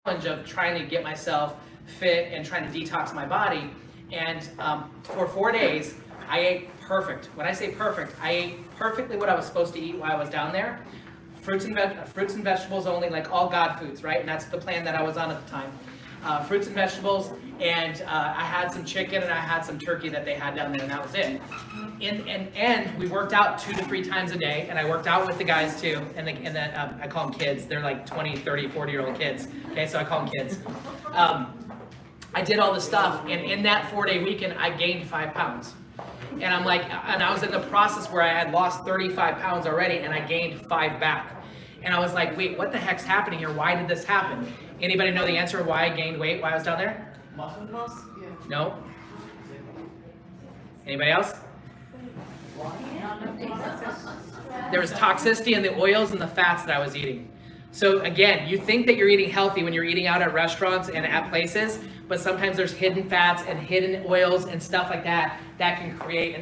challenge of trying to get myself fit and trying to detox my body. And for 4 days, I ate perfect. When I say perfect, I ate perfectly what I was supposed to eat while I was down there. Fruits and vegetables only, like all God foods, right? And that's the plan that I was on at the time. Fruits and vegetables, and I had some chicken and I had some turkey that they had down there, and that was it. And we worked out 2 to 3 times a day, and I worked out with the guys too, and I call them kids. They're like 20, 30, 40-year-old kids, okay, so I call them kids. I did all the stuff, and in that 4-day weekend, I gained 5 pounds. And I'm like, and I was in the process where I had lost 35 pounds already, and I gained 5 back. And I was like, wait, what the heck's happening here? Why did this happen? Anybody know the answer of why I gained weight while I was down there? Muscle? Yeah. No? Anybody else? There was toxicity in the oils and the fats that I was eating. So again, you think that you're eating healthy when you're eating out at restaurants and at places, but sometimes there's hidden fats and hidden oils and stuff like that that can create,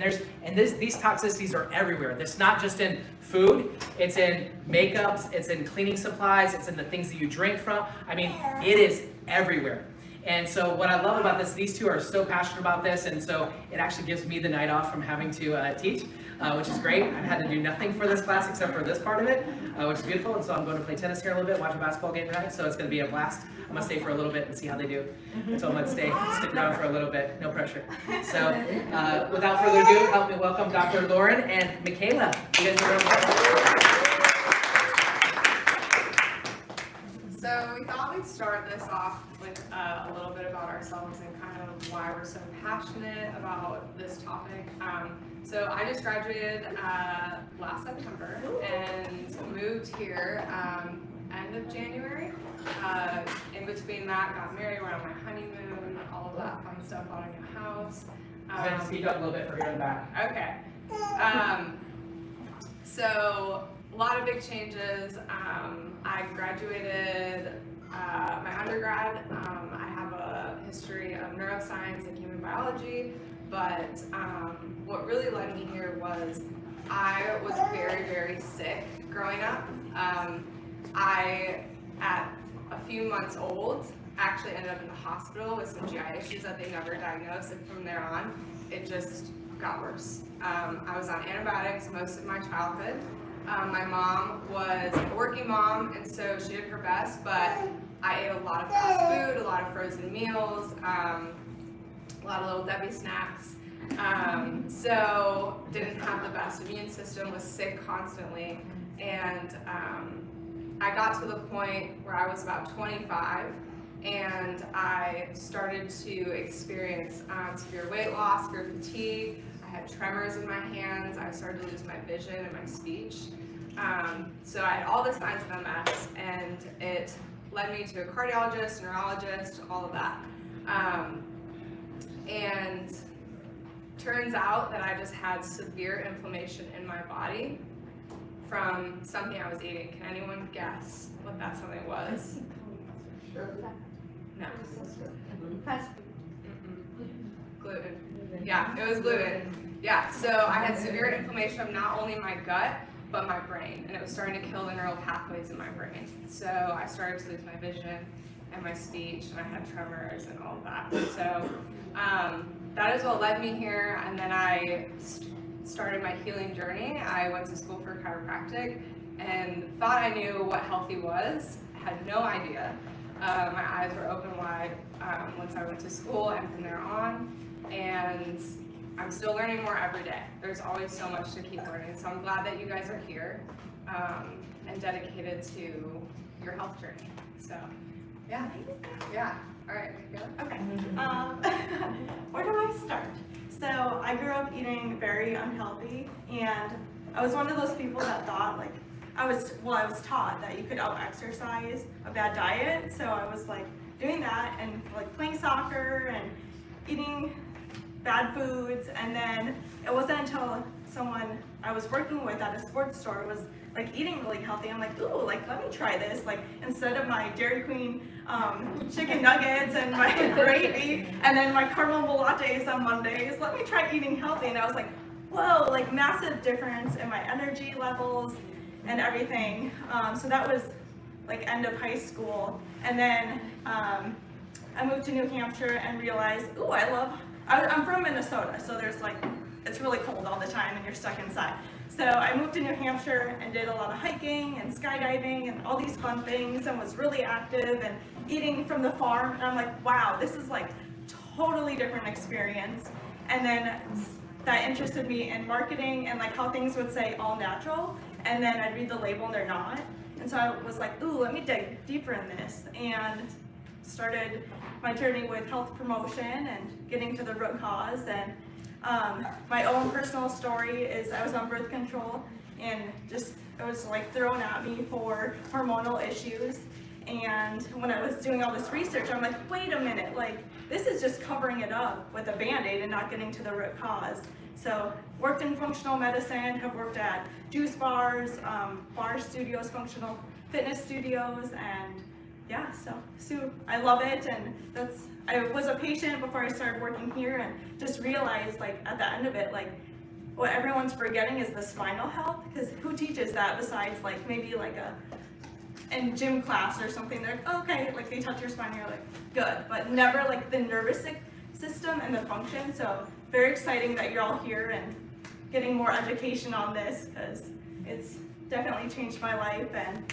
these toxicities are everywhere. It's not just in food, it's in makeups, it's in cleaning supplies, it's in the things that you drink from. I mean, it is everywhere. And so what I love about this, these two are so passionate about this, and so it actually gives me the night off from having to teach, which is great. I've had to do nothing for this class except for this part of it, which is beautiful. And so I'm going to play tennis here a little bit, watch a basketball game tonight, so it's going to be a blast. I'm going to stay for a little bit and see how they do. So I'm going to stick around for a little bit, no pressure. So without further ado, help me welcome Dr. Lauren and Mikaela. You guys are So we thought we'd start this off with a little bit about ourselves and kind of why we're so passionate about this topic. So I just graduated last September and moved here end of January. In between that, got married, went on my honeymoon, all of that fun stuff, bought a new house. I'm going to speak up a little bit for here in the back. Okay. So a lot of big changes. I graduated my undergrad. I have a history of neuroscience and human biology, but what really led me here was I was very, very sick growing up. I, at a few months old, actually ended up in the hospital with some GI issues that they never diagnosed, and from there on, it just got worse. I was on antibiotics most of my childhood. My mom was a working mom, and so she did her best, but I ate a lot of fast food, a lot of frozen meals, a lot of Little Debbie snacks. So didn't have the best immune system, was sick constantly, and I got to the point where I was about 25, and I started to experience severe weight loss, severe fatigue. I had tremors in my hands. I started to lose my vision and my speech. So I had all the signs of MS, and it led me to a cardiologist, neurologist, all of that. And turns out that I just had severe inflammation in my body from something I was eating. Can anyone guess what that something was? No. Gluten. Yeah, it was gluten. Yeah, so I had severe inflammation of not only my gut, but my brain, and it was starting to kill the neural pathways in my brain. So I started to lose my vision and my speech, and I had tremors and all of that. So that is what led me here, and then I started my healing journey. I went to school for chiropractic and thought I knew what healthy was. I had no idea. My eyes were open wide once I went to school and from there on, and I'm still learning more every day. There's always so much to keep learning, so I'm glad that you guys are here and dedicated to your health journey. So, yeah. All right, Okay. Where do I start? So I grew up eating very unhealthy, and I was one of those people that thought, like, I was taught that you could out-exercise a bad diet, so I was like doing that and like playing soccer and eating bad foods, and then it wasn't until someone I was working with at a sports store was like eating really healthy. I'm like, ooh, like let me try this. Like instead of my Dairy Queen chicken nuggets and my gravy and then my caramel lattes on Mondays, let me try eating healthy. And I was like, whoa, like massive difference in my energy levels and everything. So that was like end of high school, and then I moved to New Hampshire and realized, ooh, I'm from Minnesota, so there's like, it's really cold all the time and you're stuck inside. So I moved to New Hampshire and did a lot of hiking and skydiving and all these fun things, and was really active and eating from the farm, and I'm like, wow, this is like totally different experience. And then that interested me in marketing and like how things would say all natural, and then I'd read the label and they're not. And so I was like, ooh, let me dig deeper in this, and started my journey with health promotion and getting to the root cause. And my own personal story is I was on birth control, and just it was like thrown at me for hormonal issues. And when I was doing all this research, I'm like, wait a minute, like this is just covering it up with a Band-Aid and not getting to the root cause. So worked in functional medicine, have worked at juice bars, bar studios, functional fitness studios, and yeah, so I love it. And I was a patient before I started working here, and just realized like at the end of it, like what everyone's forgetting is the spinal health, because who teaches that besides like maybe like in gym class or something. They're like, okay, like they touch your spine and you're like, good, but never like the nervous system and the function. So very exciting that you're all here and getting more education on this, because it's definitely changed my life, and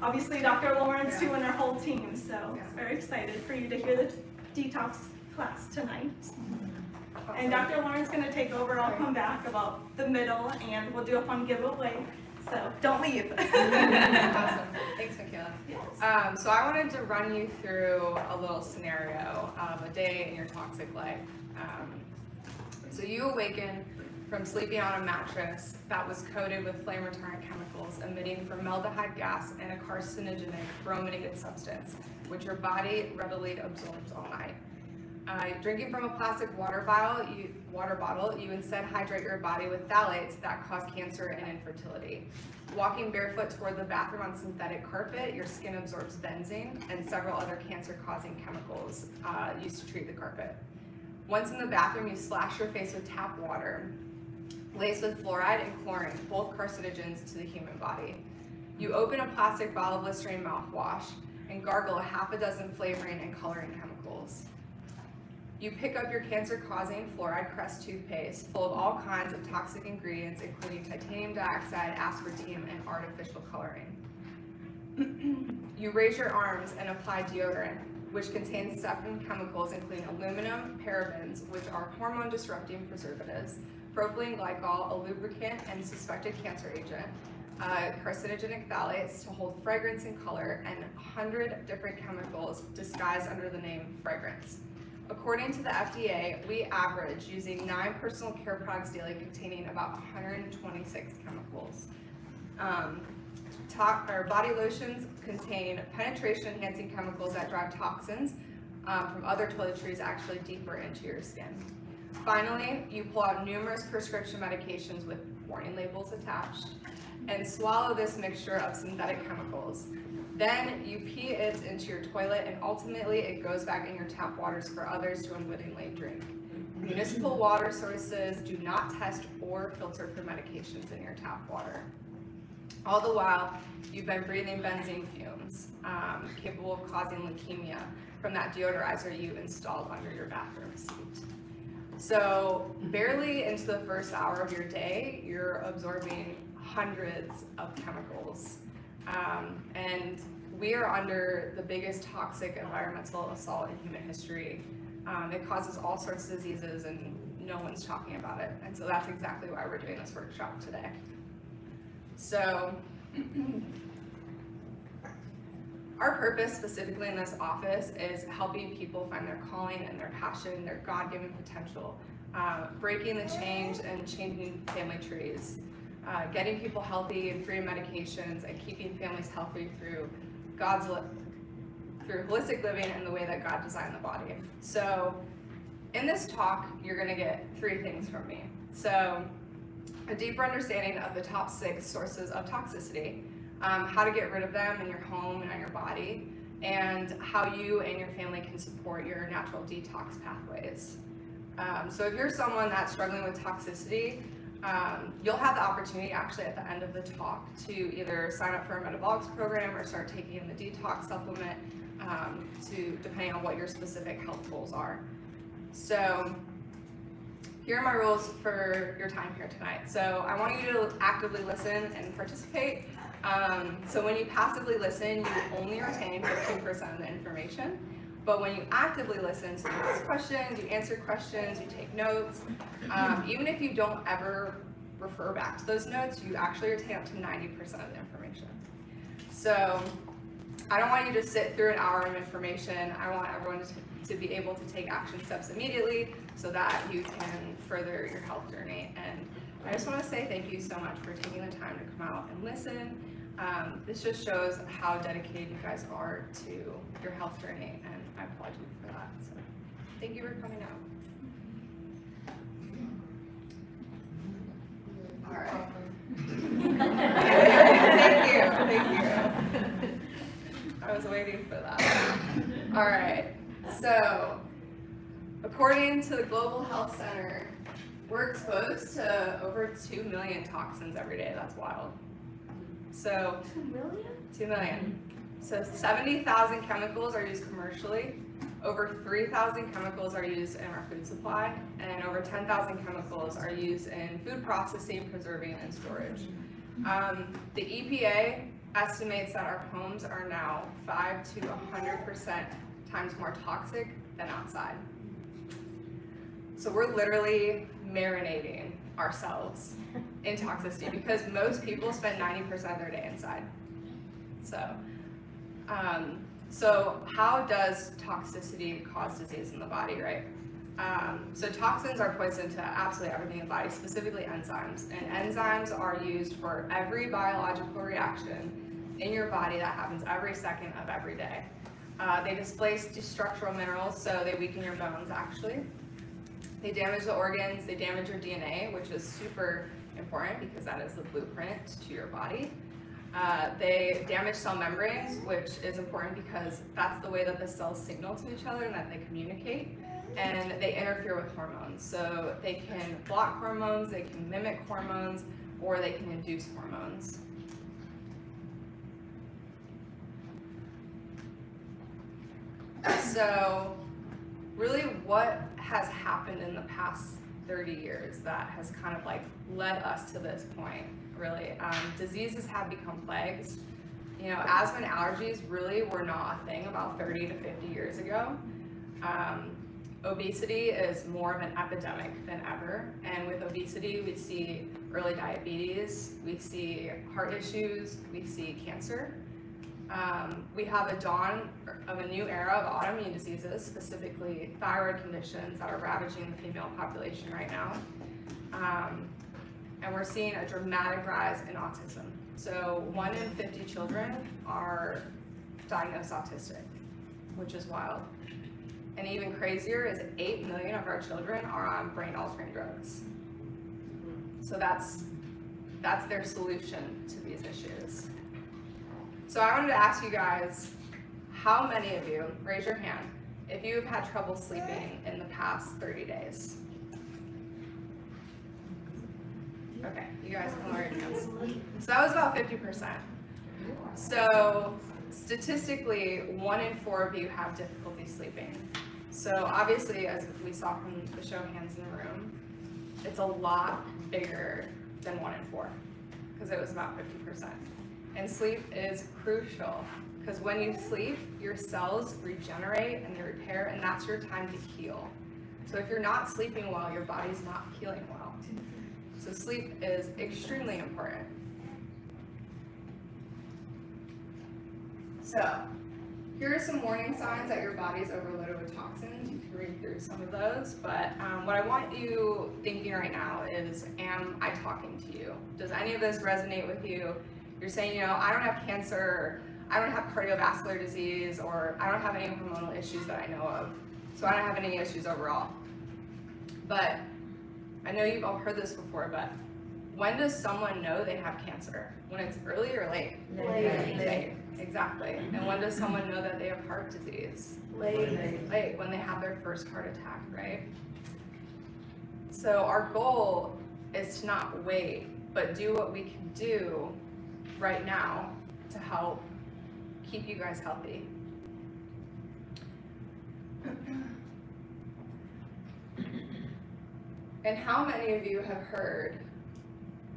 obviously Dr. Lawrence too and our whole team. So very excited for you to hear the detox class tonight. And Dr. Lawrence is going to take over. I'll come back about the middle and we'll do a fun giveaway. So don't leave. Awesome. Thanks, Mikaela. Yes. So I wanted to run you through a little scenario of a day in your toxic life. So you awaken from sleeping on a mattress that was coated with flame retardant chemicals emitting formaldehyde gas and a carcinogenic brominated substance, which your body readily absorbs all night. Drinking from a plastic water bottle, you instead hydrate your body with phthalates that cause cancer and infertility. Walking barefoot toward the bathroom on synthetic carpet, your skin absorbs benzene and several other cancer-causing chemicals used to treat the carpet. Once in the bathroom, you splash your face with tap water laced with fluoride and chlorine, both carcinogens to the human body. You open a plastic bottle of Listerine mouthwash and gargle a half a dozen flavoring and coloring chemicals. You pick up your cancer-causing fluoride crest toothpaste full of all kinds of toxic ingredients, including titanium dioxide, aspartame, and artificial coloring. You raise your arms and apply deodorant, which contains 7 chemicals, including aluminum, parabens, which are hormone-disrupting preservatives, propylene glycol, a lubricant and suspected cancer agent, carcinogenic phthalates to hold fragrance and color, and 100 different chemicals disguised under the name fragrance. According to the FDA, we average using 9 personal care products daily containing about 126 chemicals. Body lotions contain penetration-enhancing chemicals that drive toxins from other toiletries actually deeper into your skin. Finally, you pull out numerous prescription medications with warning labels attached and swallow this mixture of synthetic chemicals. Then you pee it into your toilet, and ultimately it goes back in your tap waters for others to unwittingly drink. Municipal water sources do not test or filter for medications in your tap water. All the while, you've been breathing benzene fumes, capable of causing leukemia from that deodorizer you installed under your bathroom seat. So barely into the first hour of your day, you're absorbing hundreds of chemicals. And we are under the biggest toxic environmental assault in human history. It causes all sorts of diseases, and no one's talking about it. And so that's exactly why we're doing this workshop today. So our purpose specifically in this office is helping people find their calling and their passion, their God-given potential, breaking the change and changing family trees, getting people healthy and free of medications, and keeping families healthy through holistic living and the way that God designed the body. So in this talk, you're going to get 3 things from me. So a deeper understanding of the top 6 sources of toxicity, how to get rid of them in your home and on your body, and how you and your family can support your natural detox pathways. So if you're someone that's struggling with toxicity, You'll have the opportunity actually at the end of the talk to either sign up for a metabolics program or start taking the detox supplement, depending on what your specific health goals are. So here are my rules for your time here tonight. So I want you to actively listen and participate. So when you passively listen, you only retain 15% of the information. But when you actively listen, so you ask questions, you answer questions, you take notes, even if you don't ever refer back to those notes, you actually retain up to 90% of the information. So I don't want you to sit through an hour of information. I want everyone to be able to take action steps immediately so that you can further your health journey. And I just want to say thank you so much for taking the time to come out and listen. This just shows how dedicated you guys are to your health journey, and I applaud you for that. So thank you for coming out. All right. Thank you. I was waiting for that. All right. So, according to the Global Health Center, we're exposed to over 2 million toxins every day. That's wild. So 2 million? 2 million. So 70,000 chemicals are used commercially. Over 3,000 chemicals are used in our food supply, and over 10,000 chemicals are used in food processing, preserving, and storage. The EPA estimates that our homes are now 5 to 100% times more toxic than outside. So we're literally marinating ourselves in toxicity because most people spend 90% of their day inside. So how does toxicity cause disease in the body, right? So toxins are poison to absolutely everything in the body, specifically enzymes. And enzymes are used for every biological reaction in your body that happens every second of every day. They displace structural minerals, so they weaken your bones actually. They damage the organs, they damage your DNA, which is super important because that is the blueprint to your body. They damage cell membranes, which is important because that's the way that the cells signal to each other and that they communicate. And they interfere with hormones. So they can block hormones, they can mimic hormones, or they can induce hormones. So really what has happened in the past 30 years that has kind of like led us to this point, really? Diseases have become plagues. You know, asthma and allergies really were not a thing about 30 to 50 years ago. Obesity is more of an epidemic than ever, and with obesity we see early diabetes, we see heart issues, we see cancer. We have a dawn of a new era of autoimmune diseases, specifically thyroid conditions that are ravaging the female population right now. And we're seeing a dramatic rise in autism. So 1 in 50 children are diagnosed autistic, which is wild. And even crazier is 8 million of our children are on brain altering drugs. So that's their solution to these issues. So I wanted to ask you guys, how many of you, raise your hand, if you've had trouble sleeping in the past 30 days? Okay, you guys can lower your hands. So that was about 50%. So statistically, 1 in 4 of you have difficulty sleeping. So obviously, as we saw from the show of hands in the room, it's a lot bigger than 1 in 4, because it was about 50%. And sleep is crucial, because when you sleep, your cells regenerate and they repair, and that's your time to heal. So if you're not sleeping well, your body's not healing well. So sleep is extremely important. So here are some warning signs that your body's overloaded with toxins. You can read through some of those, but what I want you thinking right now is, am I talking to you? Does any of this resonate with you? You're saying, you know, I don't have cancer, I don't have cardiovascular disease, or I don't have any hormonal issues that I know of, so I don't have any issues overall. But I know you've all heard this before, but when does someone know they have cancer? When it's early or late? Late. Exactly. And when does someone know that they have heart disease? Late, when they have their first heart attack, right? So our goal is to not wait, but do what we can do right now to help keep you guys healthy. And how many of you have heard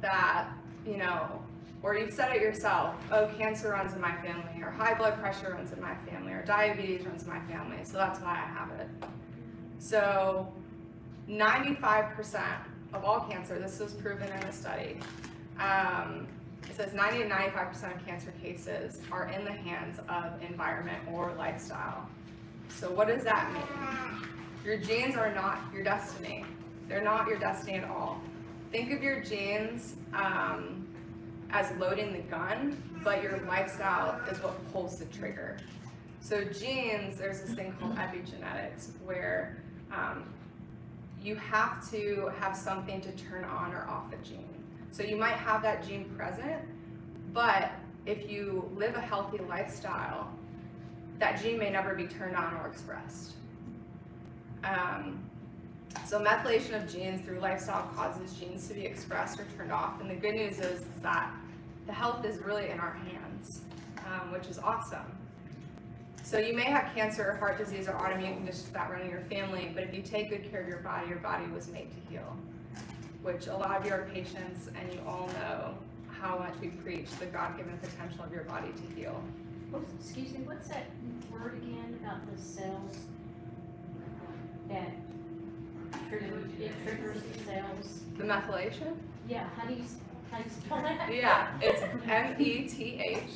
that, you know, or you've said it yourself, oh, cancer runs in my family, or high blood pressure runs in my family, or diabetes runs in my family, so that's why I have it. So 95% of all cancer, this was proven in a study, it says 90 to 95% of cancer cases are in the hands of environment or lifestyle. So what does that mean? Your genes are not your destiny. They're not your destiny at all. Think of your genes as loading the gun, but your lifestyle is what pulls the trigger. So genes, there's this thing called epigenetics where you have to have something to turn on or off a gene. So you might have that gene present, but if you live a healthy lifestyle, that gene may never be turned on or expressed. So methylation of genes through lifestyle causes genes to be expressed or turned off. And the good news is that the health is really in our hands, which is awesome. So you may have cancer or heart disease or autoimmune conditions that run in your family, but if you take good care of your body was made to heal, which a lot of you are patients and you all know how much we preach the God-given potential of your body to heal. Excuse me, what's that word again about the cells that triggers the cells? The methylation? Yeah, how do you spell that? Yeah, it's METHYLATION.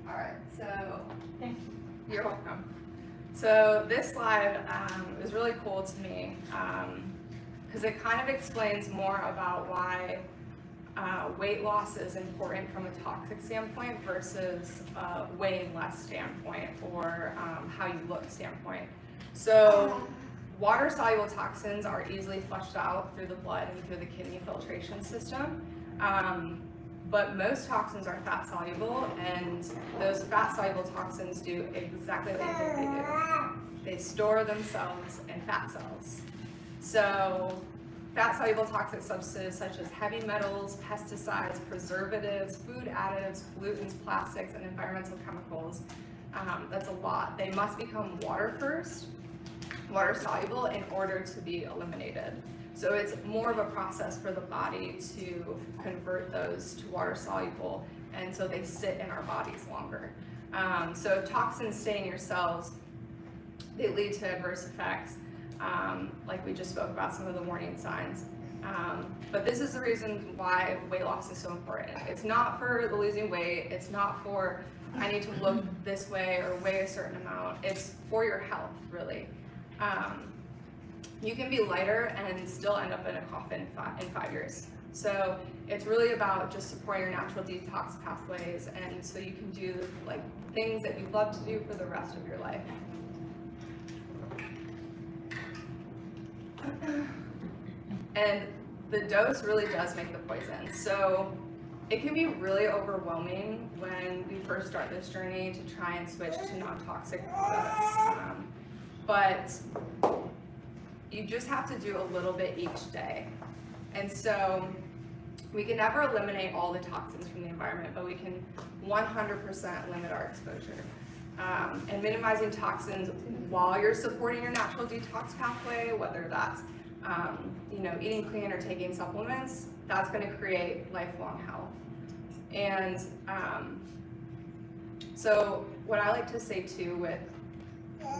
All right, so Thank you. you're welcome. So this slide is really cool to me because it kind of explains more about why weight loss is important from a toxic standpoint versus weighing less standpoint or how you look standpoint. So water-soluble toxins are easily flushed out through the blood and through the kidney filtration system. But most toxins are fat-soluble, and those fat-soluble toxins do exactly what they think they do. They store themselves in fat cells. So fat-soluble toxic substances such as heavy metals, pesticides, preservatives, food additives, pollutants, plastics, and environmental chemicals, that's a lot. They must become water first, water soluble, in order to be eliminated. So it's more of a process for the body to convert those to water soluble, and so they sit in our bodies longer. So if toxins stay in your cells, they lead to adverse effects, like we just spoke about some of the warning signs. But this is the reason why weight loss is so important. It's not for the losing weight, it's not for I need to look this way or weigh a certain amount, it's for your health, really. You can be lighter and still end up in a coffin in 5 years. So it's really about just supporting your natural detox pathways, and so you can do like things that you love to do for the rest of your life. And the dose really does make the poison. So it can be really overwhelming when we first start this journey to try and switch to non-toxic products. But you just have to do a little bit each day. And so we can never eliminate all the toxins from the environment, but we can 100% limit our exposure. And minimizing toxins while you're supporting your natural detox pathway, whether that's eating clean or taking supplements, that's going to create lifelong health. And so what I like to say too with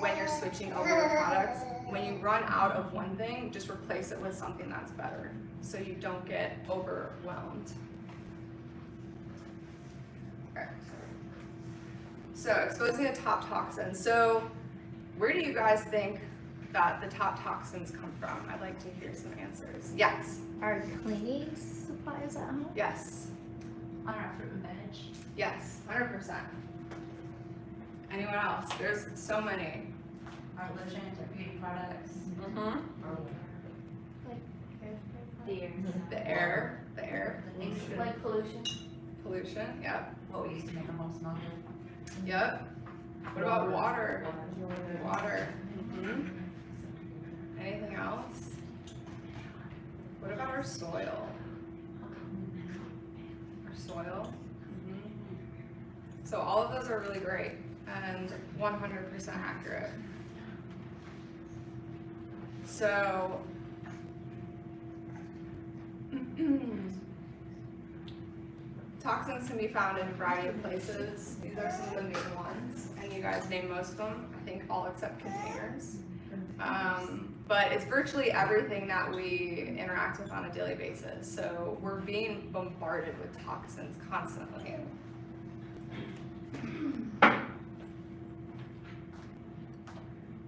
when you're switching over your products, when you run out of one thing, just replace it with something that's better so you don't get overwhelmed. Okay. So exposing the top toxins. So where do you guys think that the top toxins come from? I'd like to hear some answers. Yes. Are cleaning supplies at home? Yes. On our fruit and veg. Yes. 100%. Anyone else? There's so many. Our lotions, our beauty products. The air. The things that Like pollution? Pollution. Yep. what we used to make our home smell good. Yep. What about water? Water. Anything else? What about our soil? Our soil. So all of those are really great and 100% accurate. So toxins can be found in a variety of places. These are some of the main ones, and you guys named most of them, I think all except containers. But it's virtually everything that we interact with on a daily basis. So we're being bombarded with toxins constantly.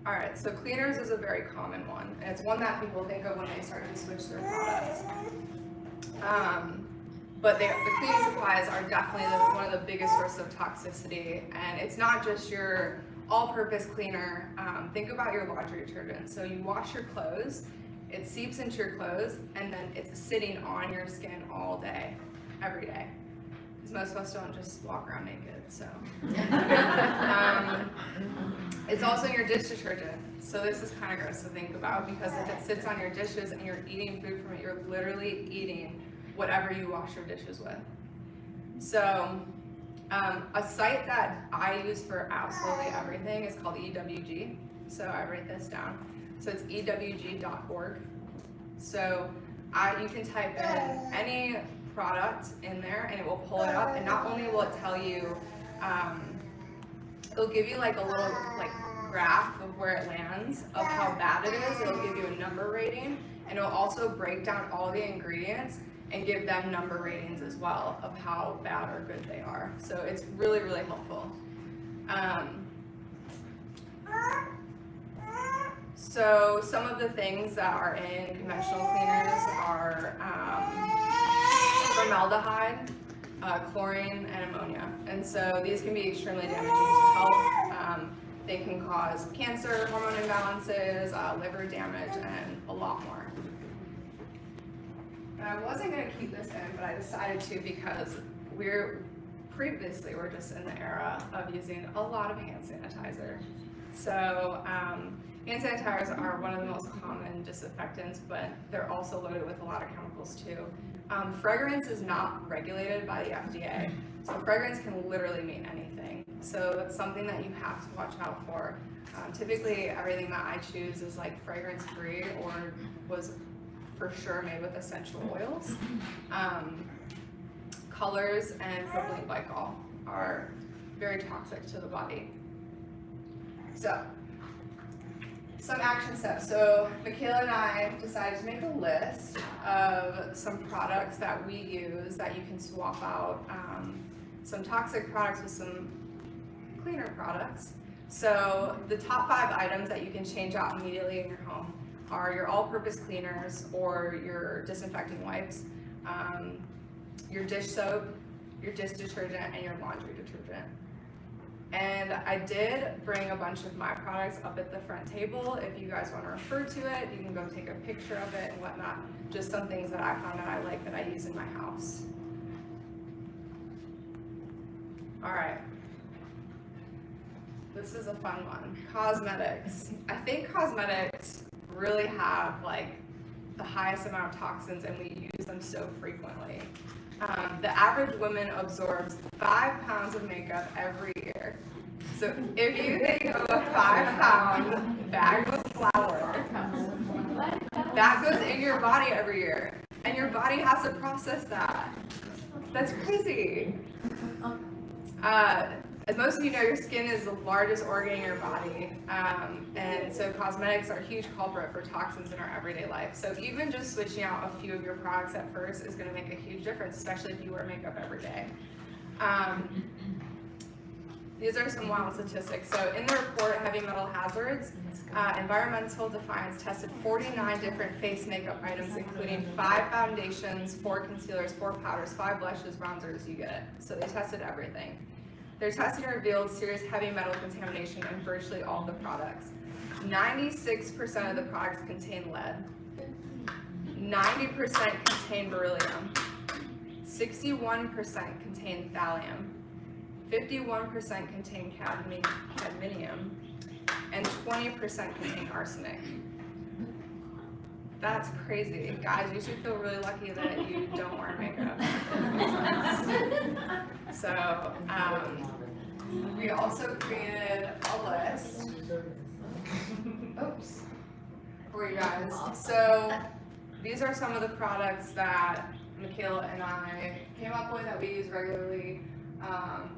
All right, so cleaners is a very common one, and it's one that people think of when they start to switch their products. But the cleaning supplies are definitely one of the biggest sources of toxicity, and it's not just your all-purpose cleaner. Think about your laundry detergent. So you wash your clothes, it seeps into your clothes, and then it's sitting on your skin all day, every day. Because most of us don't just walk around naked, so. It's also your dish detergent. So this is kind of gross to think about, because if it sits on your dishes and you're eating food from it, you're literally eating whatever you wash your dishes with. So a site that I use for absolutely everything is called EWG. So I write this down. So it's ewg.org. So you can type in any product in there and it will pull it up, and not only will it tell you, it'll give you like a little graph of where it lands, of how bad it is. It'll give you a number rating, and it'll also break down all the ingredients and give them number ratings as well of how bad or good they are. So it's really, really helpful. So some of the things that are in conventional cleaners are formaldehyde, chlorine, and ammonia. And so these can be extremely damaging to health. They can cause cancer, hormone imbalances, liver damage, and a lot more. And I wasn't going to keep this in, but I decided to, because we're just in the era of using a lot of hand sanitizer. So hand sanitizers are one of the most common disinfectants, but they're also loaded with a lot of chemicals too. Fragrance is not regulated by the FDA, so fragrance can literally mean anything. So that's something that you have to watch out for. Typically, everything that I choose is like fragrance free or was for sure made with essential oils. Colors and propylene glycol are very toxic to the body. So, some action steps. So Mikaela and I decided to make a list of some products that we use that you can swap out some toxic products with some cleaner products. So the top 5 items that you can change out immediately in your home are your all-purpose cleaners or your disinfecting wipes, your dish soap, your dish detergent, and your laundry detergent. And I did bring a bunch of my products up at the front table. If you guys want to refer to it, you can go take a picture of it and whatnot. Just some things that I found that I like that I use in my house. All right. This is a fun one. Cosmetics. I think cosmetics really have like the highest amount of toxins, and we use them so frequently. The average woman absorbs 5 pounds of makeup every year. So if you think of a 5-pound bag of flour, that goes in your body every year, and your body has to process that. That's crazy. As most of you know, your skin is the largest organ in your body, and so cosmetics are a huge culprit for toxins in our everyday life. So even just switching out a few of your products at first is going to make a huge difference, especially if you wear makeup every day. These are some wild statistics. So in the report, Heavy Metal Hazards, Environmental Defiance tested 49 different face makeup items, including 5 foundations, 4 concealers, 4 powders, 5 blushes, bronzers, you get it. So they tested everything. Their testing revealed serious heavy metal contamination in virtually all the products. 96% of the products contain lead. 90% contain beryllium. 61% contain thallium. 51% contain cadmium. aluminium, and 20% contain arsenic. That's crazy. Guys, you should feel really lucky that you don't wear makeup. So, we also created a list. Oops. For you guys. So, these are some of the products that Mikaela and I came up with that we use regularly.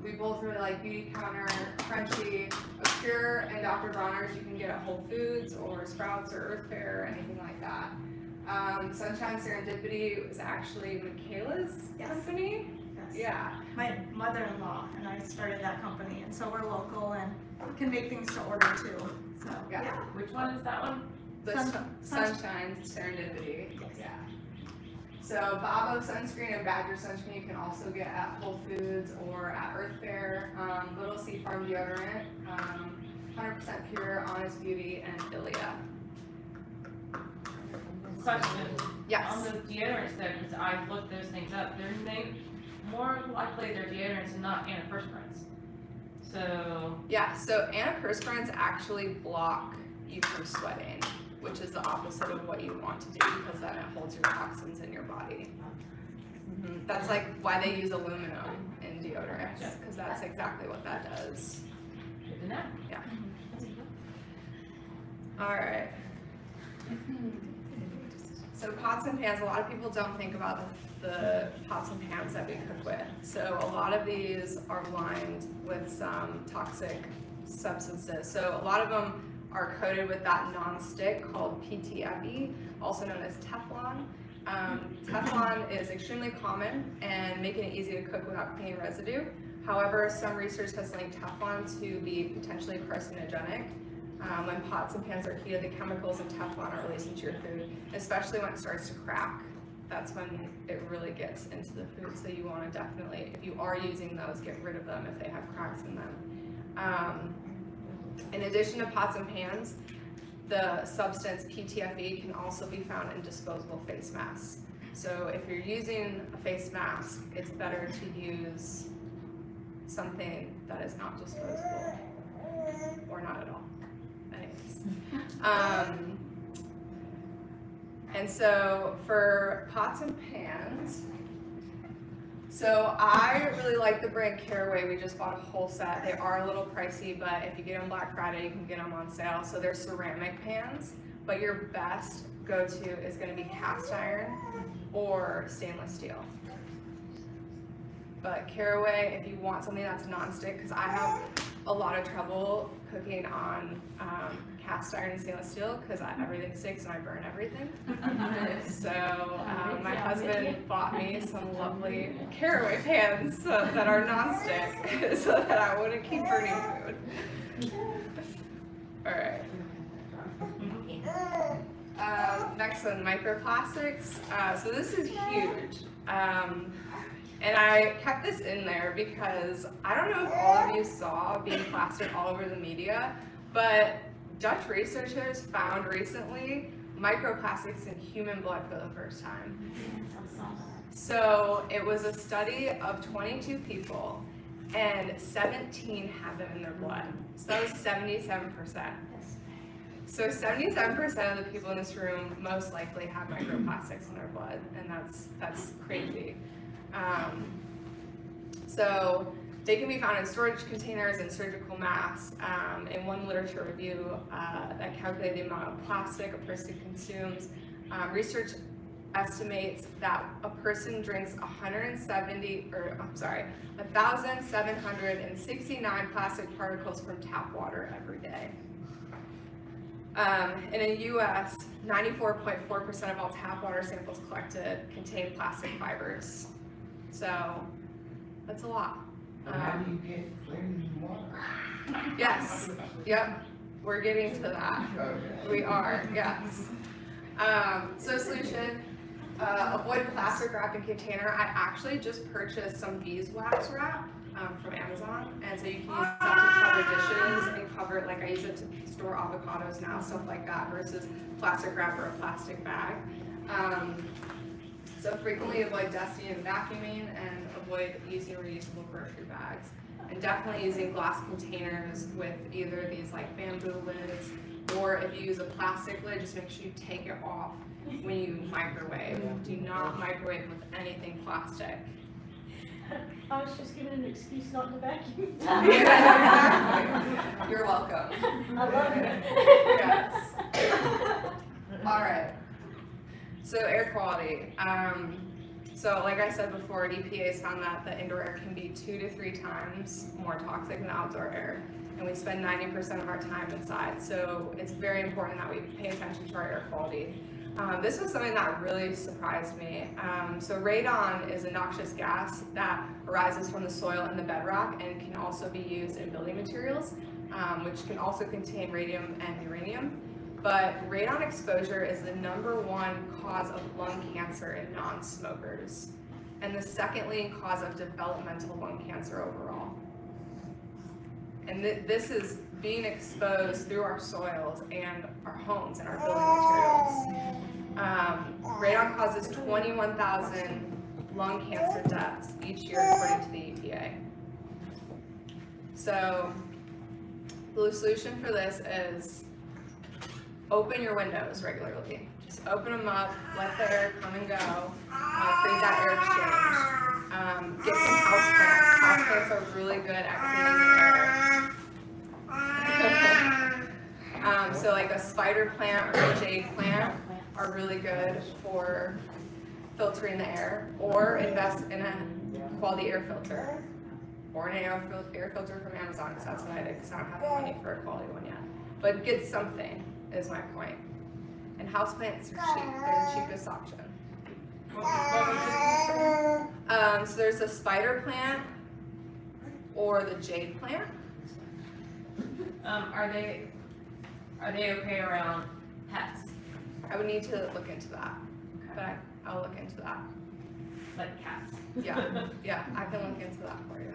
We both really like Beauty Counter, Crunchy, Pure, and Dr. Bronner's you can get at Whole Foods or Sprouts or Earth Fare or anything like that. Sunshine Serendipity is actually Mikaela's company. Yes. Yeah. My mother-in-law and I started that company, and so we're local and can make things to order too. So Yeah. Which one is that one? The Sunshine Serendipity. Yes. Yeah. So Babo sunscreen and Badger sunscreen you can also get at Whole Foods or at Earth Fare. Little Sea Farm deodorant, 100% pure, Honest Beauty, and Ilia. Question. Yes. On the deodorants though, because I've looked those things up, more likely they're deodorants and not antiperspirants. So, Yeah, so antiperspirants actually block you from sweating, which is the opposite of what you want to do because then it holds your toxins in your body. That's like why they use aluminum in deodorants, because that's exactly what that does. good to know. All right. So pots and pans, a lot of people don't think about the pots and pans that we cook with. So a lot of these are lined with some toxic substances. So a lot of them are coated with that non-stick called PTFE, also known as Teflon. Teflon is extremely common and making it easy to cook without creating residue. However, some research has linked Teflon to be potentially carcinogenic. When pots and pans are heated, the chemicals in Teflon are released into your food, especially when it starts to crack. That's when it really gets into the food, so you want to definitely, if you are using those, get rid of them if they have cracks in them. In addition to pots and pans, the substance PTFE can also be found in disposable face masks. So if you're using a face mask, it's better to use something that is not disposable, or not at all. Anyways. And so for pots and pans, so I really like the brand Caraway. We just bought a whole set. They are a little pricey, but if you get them Black Friday, you can get them on sale. So they're ceramic pans, but your best go-to is going to be cast iron or stainless steel. But Caraway, if you want something that's non-stick, because I have a lot of trouble cooking on cast iron and stainless steel because everything sticks and I burn everything. So my husband bought me some lovely Caraway pans that are non-stick so that I wouldn't keep burning food. All right. Next one, microplastics. So this is huge. And I kept this in there because I don't know if all of you saw being plastered all over the media, but Dutch researchers found recently microplastics in human blood for the first time. So it was a study of 22 people and 17 had them in their blood. So that was 77%. So 77% of the people in this room most likely have microplastics in their blood, and that's crazy. So they can be found in storage containers and surgical masks. In one literature review that calculated the amount of plastic a person consumes, research estimates that a person drinks 1,769 plastic particles from tap water every day. In the U.S., 94.4% of all tap water samples collected contain plastic fibers. So that's a lot. How do you get clean water? Yes, yep, we're getting to that. Okay. We are, yes. So solution, avoid plastic wrap and container. I actually just purchased some beeswax wrap from Amazon, and so you can use that to cover dishes and cover, like I use it to store avocados now, stuff like that, versus plastic wrap or a plastic bag. So frequently avoid dusting and vacuuming, and avoid using reusable grocery bags. And definitely using glass containers with either these like bamboo lids, or if you use a plastic lid, just make sure you take it off when you microwave. Do not microwave with anything plastic. I was just given an excuse not to vacuum. You're welcome. I love it. Yes. All right. So air quality. So like I said before, EPA has found that the indoor air can be 2 to 3 times more toxic than outdoor air, and we spend 90% of our time inside. So it's very important that we pay attention to our air quality. This was something that really surprised me. So radon is a noxious gas that arises from the soil and the bedrock, and can also be used in building materials, which can also contain radium and uranium. But radon exposure is the #1 cause of lung cancer in non-smokers, and the second leading cause of developmental lung cancer overall. And this is being exposed through our soils and our homes and our building materials. Radon causes 21,000 lung cancer deaths each year according to the EPA. So the solution for this is open your windows regularly. Just open them up, let the air come and go, create that air exchange. Get some houseplants. Houseplants are really good at cleaning the air. So like a spider plant or a jade plant are really good for filtering the air, or invest in a quality air filter, or an air filter from Amazon, because that's what I did, because I don't have the money for a quality one yet. But get something, is my point. And houseplants are cheap, they're the cheapest option. So there's a spider plant or the jade plant. Are they okay around pets? I would need to look into that, but I'll look into that. Like cats? Yeah, yeah, I can look into that for you.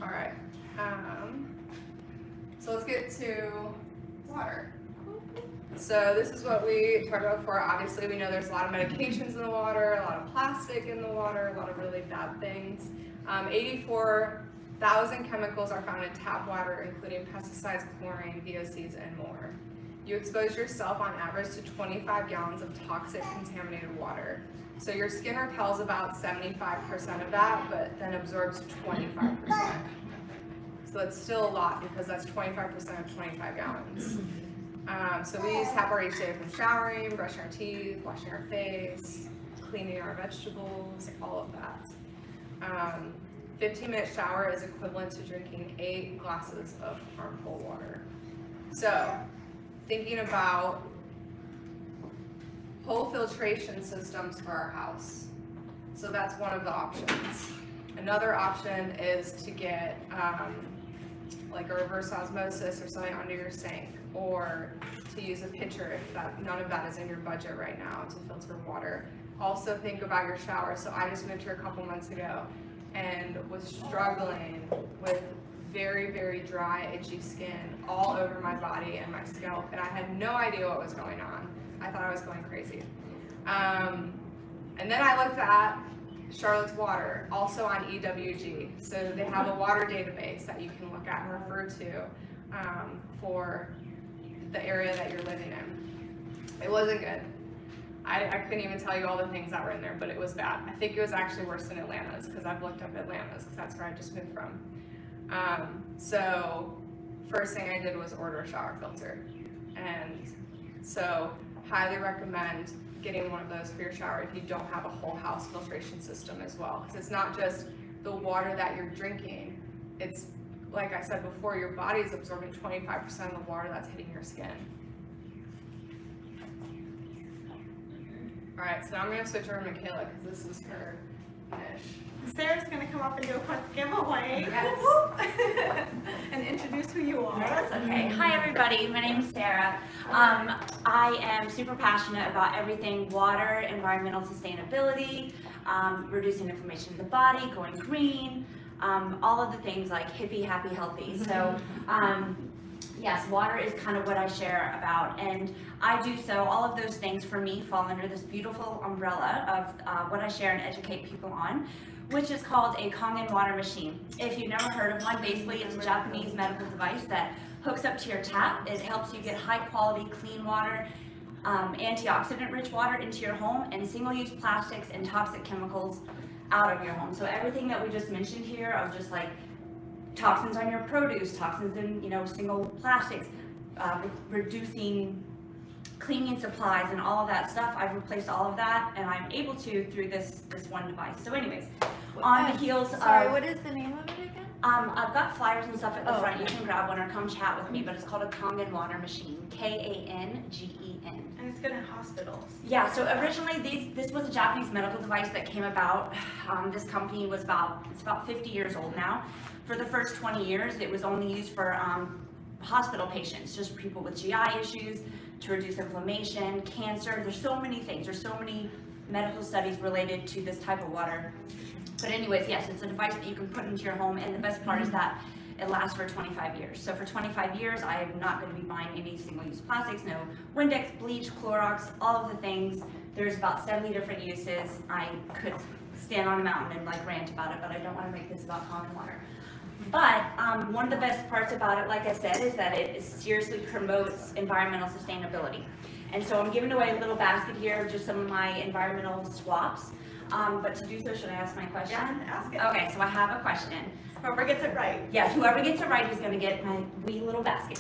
All right. So let's get to water. So this is what we talked about before. Obviously, we know there's a lot of medications in the water, a lot of plastic in the water, a lot of really bad things. 84,000 chemicals are found in tap water, including pesticides, chlorine, VOCs, and more. You expose yourself on average to 25 gallons of toxic contaminated water. So your skin repels about 75% of that, but then absorbs 25%. So that's still a lot, because that's 25% of 25 gallons. So we use tap water each day from showering, brushing our teeth, washing our face, cleaning our vegetables, all of that. 15-minute shower is equivalent to drinking 8 glasses of harmful water. So thinking about whole filtration systems for our house. So that's one of the options. Another option is to get like a reverse osmosis or something under your sink, or to use a pitcher if none of that is in your budget right now to filter water. Also think about your shower. So I just moved here a couple months ago and was struggling with very, very dry, itchy skin all over my body and my scalp, and I had no idea what was going on. I thought I was going crazy. And then I looked at Charlotte's Water, also on EWG. So they have a water database that you can look at and refer to for the area that you're living in. It wasn't good. I couldn't even tell you all the things that were in there, but it was bad. I think it was actually worse than Atlanta's, because I've looked up Atlanta's, because that's where I just moved from. So first thing I did was order a shower filter. And so highly recommend getting one of those for your shower if you don't have a whole house filtration system as well. Because it's not just the water that you're drinking, it's, like I said before, your body is absorbing 25% of the water that's hitting your skin. All right, so now I'm gonna switch over to Mikaela, because this is her niche. Sarah's gonna come up and do a quick giveaway. Yes. And introduce who you are. That's okay. Hi, everybody. My name is Sarah. I am super passionate about everything water, environmental sustainability, reducing inflammation in the body, going green, all of the things like hippie, happy, healthy. So, yes, water is kind of what I share about, and I do so, all of those things for me fall under this beautiful umbrella of what I share and educate people on, which is called a Kangen water machine. If you've never heard of one, basically it's a Japanese medical device that hooks up to your tap. It helps you get high quality, clean water, antioxidant rich water into your home, and single-use plastics and toxic chemicals out of your home. So everything that we just mentioned here of just like toxins on your produce, toxins in, single plastics, reducing cleaning supplies and all of that stuff, I've replaced all of that, and I'm able to through this one device. So anyways, on the heels of... Sorry, what is the name of it again? I've got flyers and stuff at the front. You can grab one or come chat with me, but it's called a Kangen water machine, Kangen. And it's good in hospitals. Yeah, so originally this was a Japanese medical device that came about. This company was about 50 years old now. For the first 20 years, it was only used for hospital patients, just people with GI issues, to reduce inflammation, cancer. There's so many things. There's so many medical studies related to this type of water. But anyways, yes, it's a device that you can put into your home, and the best part is that it lasts for 25 years. So for 25 years, I am not going to be buying any single-use plastics, no Windex, bleach, Clorox, all of the things. There's about 70 different uses. I could stand on a mountain and rant about it, but I don't want to make this about common water. But one of the best parts about it, like I said, is that it seriously promotes environmental sustainability. And so I'm giving away a little basket here of just some of my environmental swaps. But to do so, should I ask my question? Yeah, ask it. Okay, so I have a question. Whoever gets it right. Yes, whoever gets it right is going to get my wee little basket.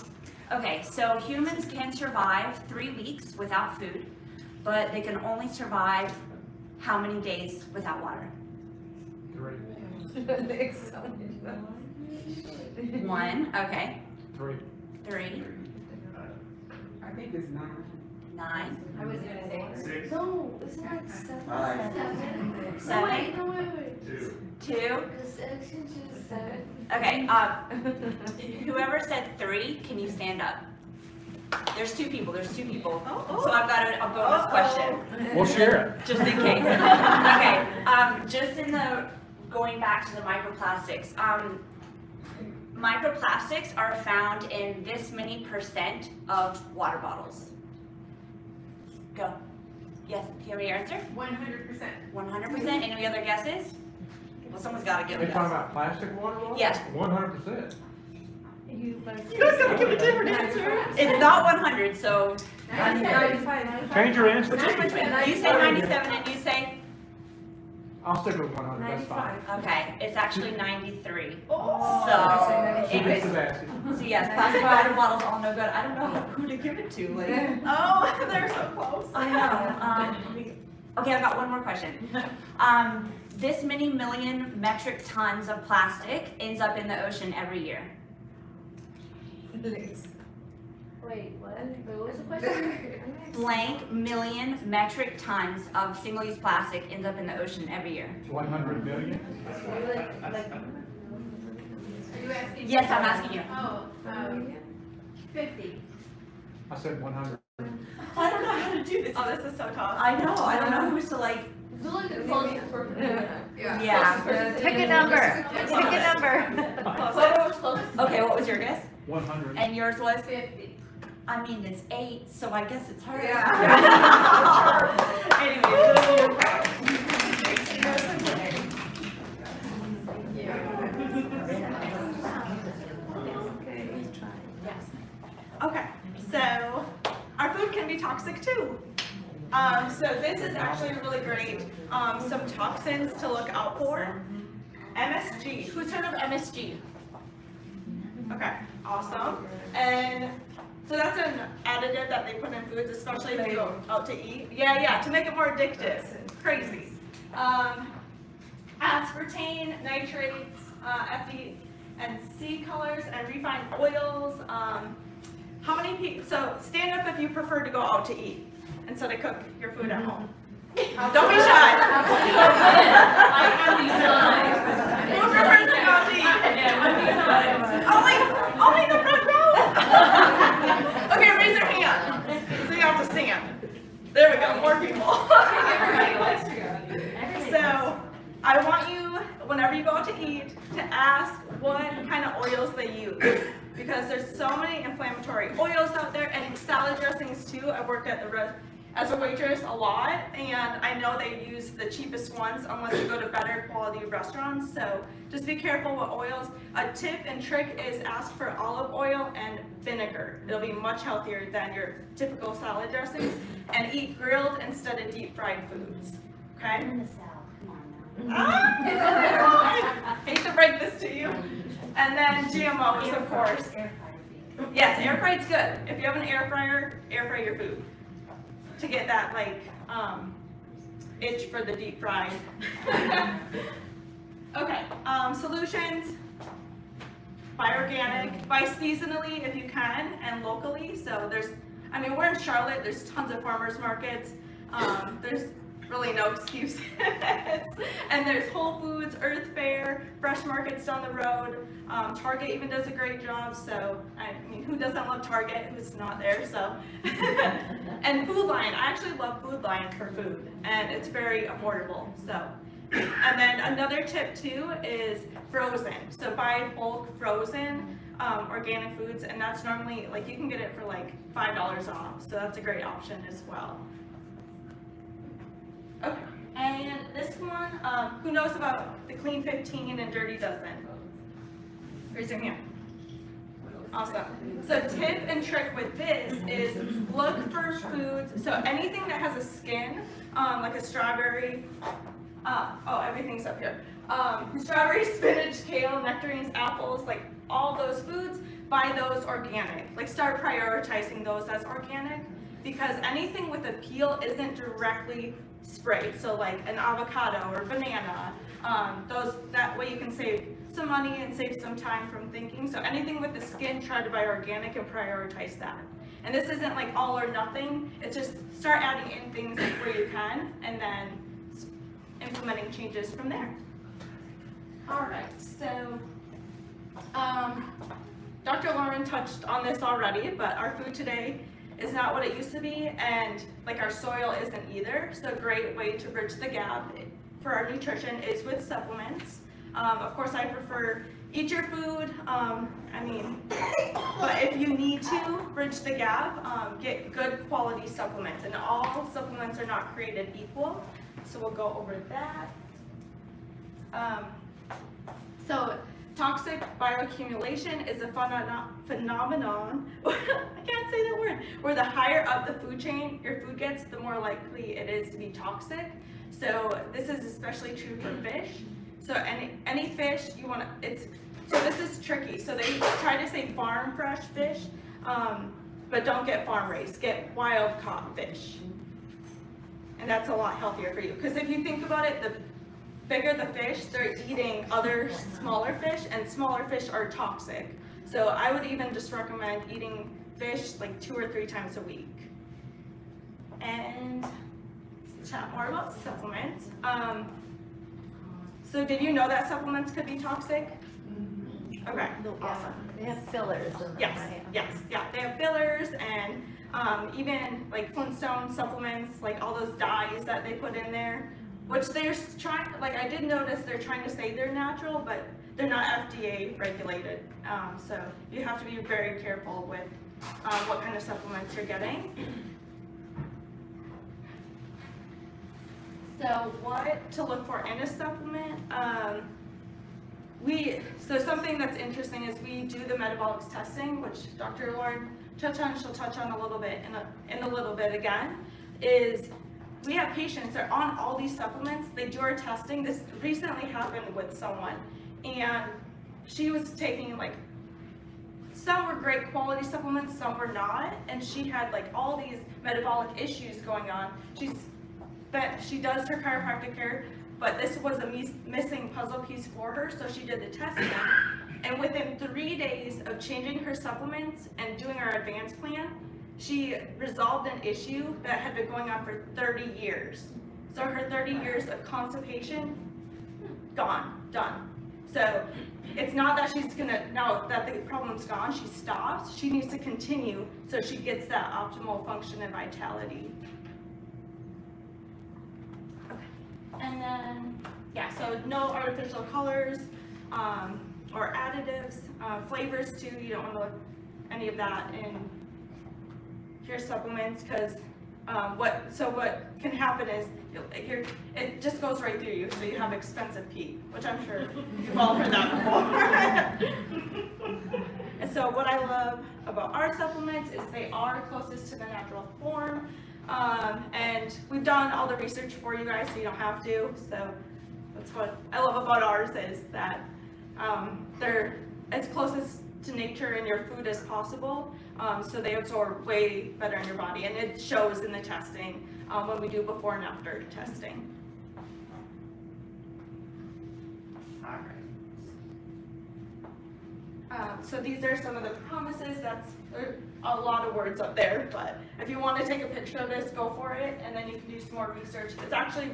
Okay, so humans can survive 3 weeks without food, but they can only survive how many days without water? 3. 1, okay. 3. 3, I think it's 9. 9, I was gonna say 6. No, isn't it 7? 5. 7, No, wait. 2. This action is 7. Okay, whoever said 3, can you stand up? There's 2 people, So I've got a bonus question. We'll share it. Just in case. Okay, just going back to the microplastics. Microplastics are found in this many % of water bottles. Go. Yes, do you have any answer? 100%. 100%, any other guesses? Well, someone's gotta give a You're talking guess. about plastic water bottles? Yes. 100%. You You guys gotta give a different answer. It's not 100, so Change your answer. just between, you say 97 and you say, I'll stick with 100, that's fine. okay, it's actually 93. Oh. So, She gets anyways, the basket. so yes, plastic water bottles all no good. I don't know who to give it to, like. Oh, they're so close. I know. Okay, I've got one more question. This many million metric tons of plastic ends up in the ocean every year. Wait, what was the question? Blank million metric tons of single-use plastic ends up in the ocean every year. 100 million? Are you asking? Yes, I'm asking you. Oh, 50. I said 100. I don't know how to do this. Oh, this is so tough. I know, I don't know who's to yeah. Pick a number. Pick a number. Okay, what was your guess? 100. And yours was? 50. I mean, it's 8, so I guess it's her. Yeah. Okay, so our food can be toxic too. So this is actually really great. Some toxins to look out for. MSG. Who's heard of MSG? Okay, awesome. And so that's an additive that they put in foods, especially if you go out to eat. Yeah, to make it more addictive. Crazy. Aspartame, nitrates, FD and C colors, and refined oils. How many people? So stand up if you prefer to go out to eat instead of cook your food at home. Don't be shy. Who prefers to go out to eat? Only the front row. Okay, raise your hand. So you have to stand. There we go. More people. Everybody likes to go. So I want you, whenever you go out to eat, to ask what kind of oils they use. because there's so many inflammatory oils out there, and salad dressings too. I've worked at as a waitress a lot, and I know they use the cheapest ones unless you go to better quality restaurants, so just be careful with oils. A tip and trick is ask for olive oil and vinegar. It'll be much healthier than your typical salad dressings, and eat grilled instead of deep fried foods, okay? In the south, come on now. Ah! Hate to break this to you. And then GMOs, of course. Air fryer. Yes, air frier's good. If you have an air fryer, air fry your food to get that like itch for the deep fried. Okay, solutions. Buy organic, buy seasonally if you can, and locally. So we're in Charlotte. There's tons of farmers markets. There's really no excuses. And there's Whole Foods, Earth Fare, fresh markets down the road. Target even does a great job, so who doesn't love Target? Who's not there? So, and Food Lion. I actually love Food Lion for food, and it's very affordable. So, and then another tip too is frozen. So buy bulk frozen organic foods, and that's normally like you can get it for like $5 off. So that's a great option as well. Okay, and this one, who knows about the Clean 15 and Dirty Dozen? Raise your hand. Awesome. So tip and trick with this is look for foods, so anything that has a skin, like a strawberry, everything's up here. Strawberry, spinach, kale, nectarines, apples, like all those foods, buy those organic. Like start prioritizing those as organic, because anything with a peel isn't directly sprayed. So like an avocado or banana, that way you can save some money and save some time from thinking. So anything with the skin, try to buy organic and prioritize that. And this isn't like all or nothing. It's just start adding in things where you can, and then implementing changes from there. All right, so Dr. Lauren touched on this already, but our food today is not what it used to be, and like our soil isn't either. So a great way to bridge the gap for our nutrition is with supplements. Of course, I prefer eat your food, but if you need to bridge the gap, get good quality supplements, and all supplements are not created equal. So we'll go over that. So toxic bioaccumulation is a phenomenon, I can't say that word, where the higher up the food chain your food gets, the more likely it is to be toxic. So this is especially true for fish. So any fish you want to, so this is tricky. So they try to say farm fresh fish, but don't get farm raised, get wild caught fish. And that's a lot healthier for you. Because if you think about it, the bigger the fish, they're eating other smaller fish, and smaller fish are toxic. So I would even just recommend eating fish like 2 or 3 times a week. And let's chat more about supplements. So did you know that supplements could be toxic? Okay, awesome. They have fillers in them, Yes, right? yeah, they have fillers, and even like Flintstone supplements, like all those dyes that they put in there, which they're trying, like I did notice they're trying to say they're natural, but they're not FDA regulated. So you have to be very careful with what kind of supplements you're getting. So what to look for in a supplement? So something that's interesting is we do the metabolics testing, which Dr. Lauren touched on, she'll touch on a little bit in a little bit again, is we have patients that are on all these supplements, they do our testing. This recently happened with someone, and she was taking like, some were great quality supplements, some were not, and she had like all these metabolic issues going on. She does her chiropractic care, but this was a missing puzzle piece for her, so she did the testing. And within 3 days of changing her supplements and doing our advanced plan, she resolved an issue that had been going on for 30 years. So her 30 years of constipation, gone, done. So it's not that she's gonna, now that the problem's gone, she stops. She needs to continue so she gets that optimal function and vitality. And then, yeah, so no artificial colors or additives, flavors too. You don't want any of that in your supplements, because what can happen is it just goes right through you, so you have expensive pee, which I'm sure you've all heard that before. And so what I love about our supplements is they are closest to the natural form, and we've done all the research for you guys, so you don't have to. So that's what I love about ours, is that they're as closest to nature and your food as possible, so they absorb way better in your body, and it shows in the testing when we do before and after testing. So these are some of the promises. That's a lot of words up there, but if you want to take a picture of this, go for it, and then you can do some more research. It's actually,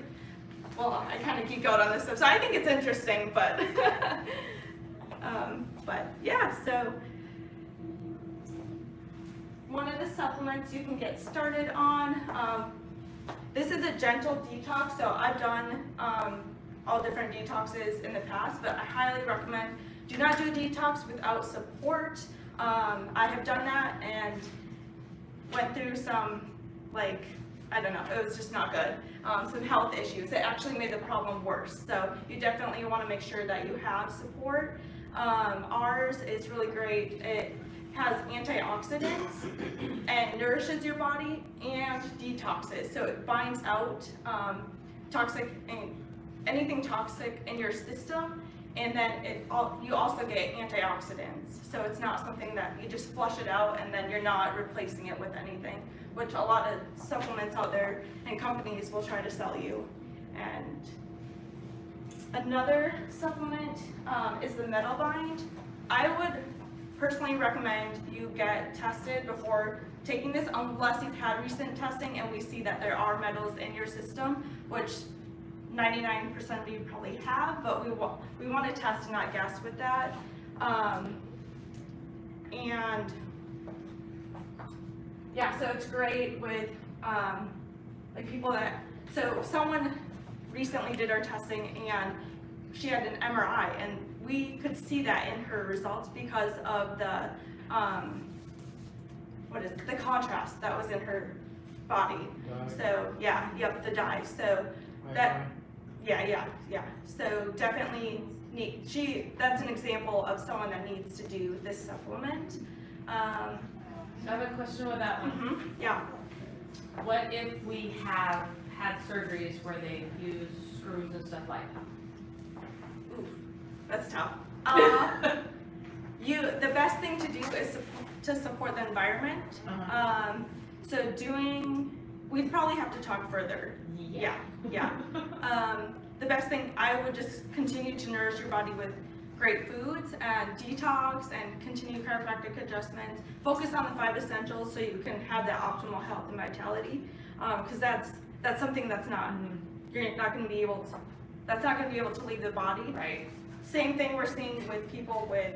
well, I kind of geek out on this stuff, so I think it's interesting, but yeah, so one of the supplements you can get started on, this is a gentle detox. So I've done all different detoxes in the past, but I highly recommend, do not do a detox without support. I have done that and went through some, like, I don't know, it was just not good. Some health issues. It actually made the problem worse. So you definitely want to make sure that you have support. Ours is really great. It has antioxidants and nourishes your body and detoxes. So it binds out anything toxic in your system, and then you also get antioxidants. So it's not something that you just flush it out and then you're not replacing it with anything, which a lot of supplements out there and companies will try to sell you. And another supplement is the metal bind. I would personally recommend you get tested before taking this, unless you've had recent testing and we see that there are metals in your system, which 99% of you probably have, but we want to test and not guess with that. And yeah, so it's great with like people that, so someone recently did our testing and she had an MRI, and we could see that in her results because of the the contrast that was in her body. Dye. So yeah, yep, the dye. So that, yeah. So definitely that's an example of someone that needs to do this supplement. So I have a question with that one. Yeah. What if we have had surgeries where they use screws and stuff like that? Oof, that's tough. The best thing to do is to support the environment. So we'd probably have to talk further. Yeah. The best thing, I would just continue to nourish your body with great foods and detox and continue chiropractic adjustments. Focus on the 5 essentials so you can have that optimal health and vitality. Because that's something that's not going to be able to leave the body. Right. Same thing we're seeing with people with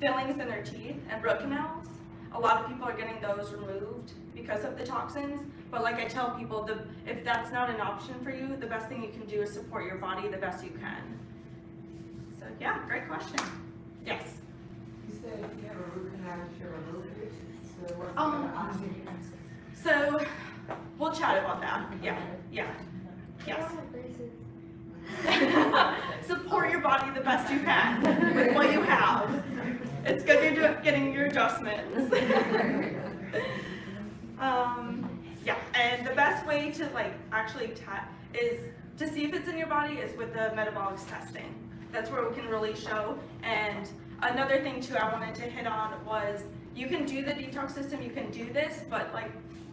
fillings in their teeth and root canals. A lot of people are getting those removed because of the toxins. But like I tell people, if that's not an option for you, the best thing you can do is support your body the best you can. So yeah, great question. Yes. You said if you have a root canal, you're removed it. So what's the option? So we'll chat about that. Yeah. Yes. Support your body the best you can with what you have. It's good you're getting your adjustments. Yeah, and the best way to actually is to see if it's in your body is with the metabolics testing. That's where we can really show. And another thing too I wanted to hit on was you can do the detox system, you can do this, but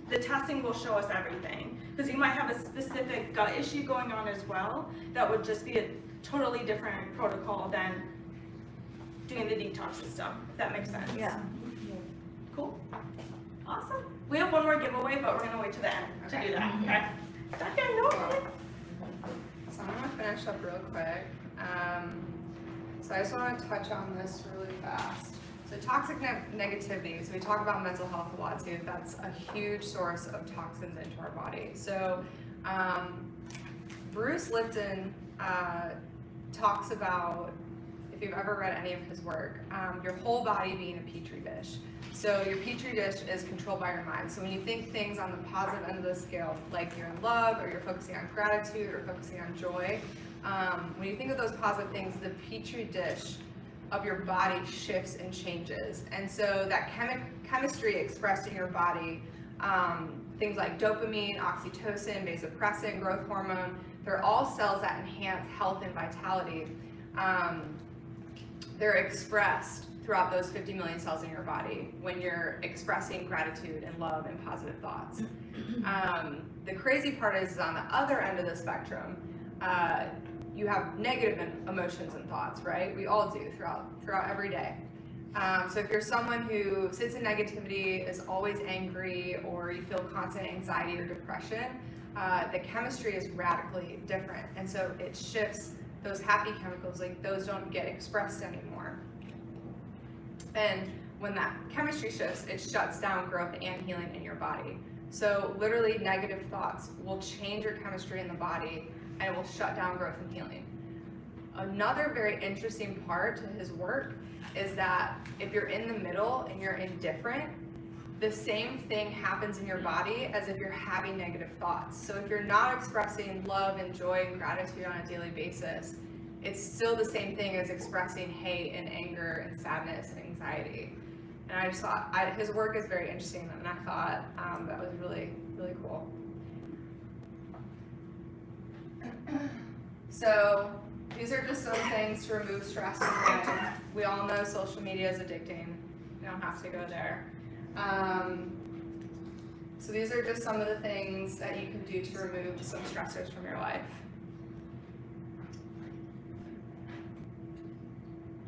the testing will show us everything. Because you might have a specific gut issue going on as well that would just be a totally different protocol than doing the detox system, if that makes sense. Yeah. Cool. Awesome. We have one more giveaway, but we're gonna wait to the end to do that, okay? Okay, no problem. So I'm gonna finish up real quick. So I just want to touch on this really fast. So toxic negativity, so we talk about mental health a lot too. That's a huge source of toxins into our body. So Bruce Lipton talks about, if if you've ever read any of his work, your whole body being a petri dish. So your petri dish is controlled by your mind. So when you think things on the positive end of the scale, like you're in love, or you're focusing on gratitude, or focusing on joy, when you think of those positive things, the petri dish of your body shifts and changes. And so that chemistry expressed in your body, things like dopamine, oxytocin, vasopressin, growth hormone, they're all cells that enhance health and vitality. They're expressed throughout those 50 million cells in your body when you're expressing gratitude and love and positive thoughts. The crazy part is on the other end of the spectrum, you have negative emotions and thoughts, right? We all do throughout every day. So if you're someone who sits in negativity, is always angry, or you feel constant anxiety or depression, the chemistry is radically different. And so it shifts those happy chemicals, like those don't get expressed anymore. And when that chemistry shifts, it shuts down growth and healing in your body. So literally negative thoughts will change your chemistry in the body, and it will shut down growth and healing. Another very interesting part to his work is that if you're in the middle and you're indifferent, the same thing happens in your body as if you're having negative thoughts. So if you're not expressing love and joy and gratitude on a daily basis, it's still the same thing as expressing hate and anger and sadness and anxiety. And I just thought, his work is very interesting, and I thought that was really, really cool. So these are just some things to remove stress from your life. We all know social media is addicting. You don't have to go there. So these are just some of the things that you can do to remove some stressors from your life.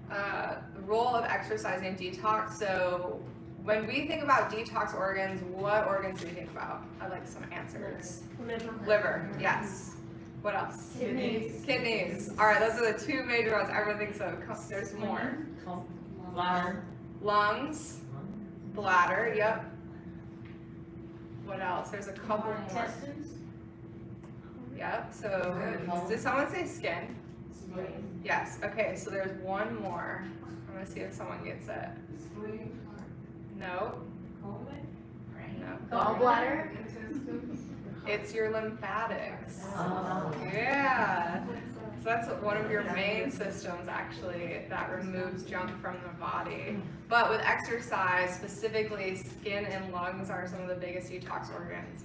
The role of exercising detox. So when we think about detox organs, what organs do we think about? I'd like some answers. Liver, yes. What else? Kidneys. Kidneys. All right, those are the two major ones. Everyone thinks so. There's more. Bladder. Lungs, bladder, yep. What else? There's a couple more. Intestines? Yep, so did someone say skin? Yes, okay, so there's one more. I'm gonna see if someone gets it. No. No. Gallbladder? It's your lymphatics. Oh. Yeah. So that's one of your main systems actually that removes junk from the body. But with exercise, specifically skin and lungs are some of the biggest detox organs.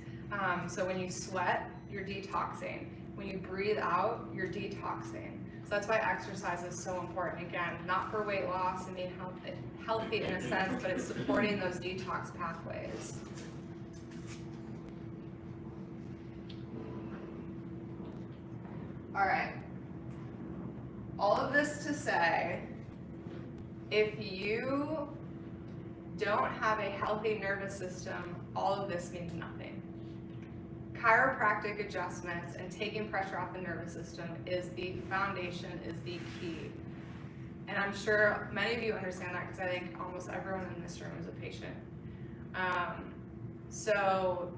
So when you sweat, you're detoxing. When you breathe out, you're detoxing. So that's why exercise is so important. Again, not for weight loss and being healthy in a sense, but it's supporting those detox pathways. All right. All of this to say, if you don't have a healthy nervous system, all of this means nothing. Chiropractic adjustments and taking pressure off the nervous system is the foundation, is the key. And I'm sure many of you understand that because I think almost everyone in this room is a patient. So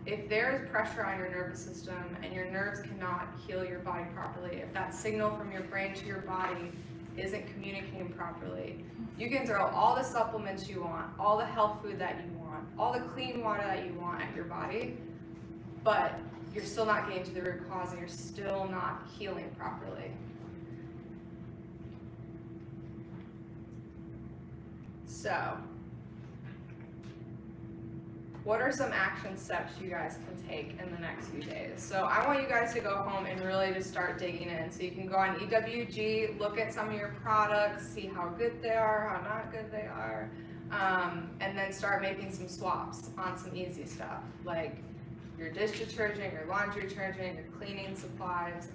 if there's pressure on your nervous system and your nerves cannot heal your body properly, if that signal from your brain to your body isn't communicating properly, you can throw all the supplements you want, all the health food that you want, all the clean water that you want at your body, but you're still not getting to the root cause and you're still not healing properly. So, what are some action steps you guys can take in the next few days? So I want you guys to go home and really just start digging in. So you can go on EWG, look at some of your products, see how good they are, how not good they are, and then start making some swaps on some easy stuff, like your dish detergent, your laundry detergent, your cleaning supplies.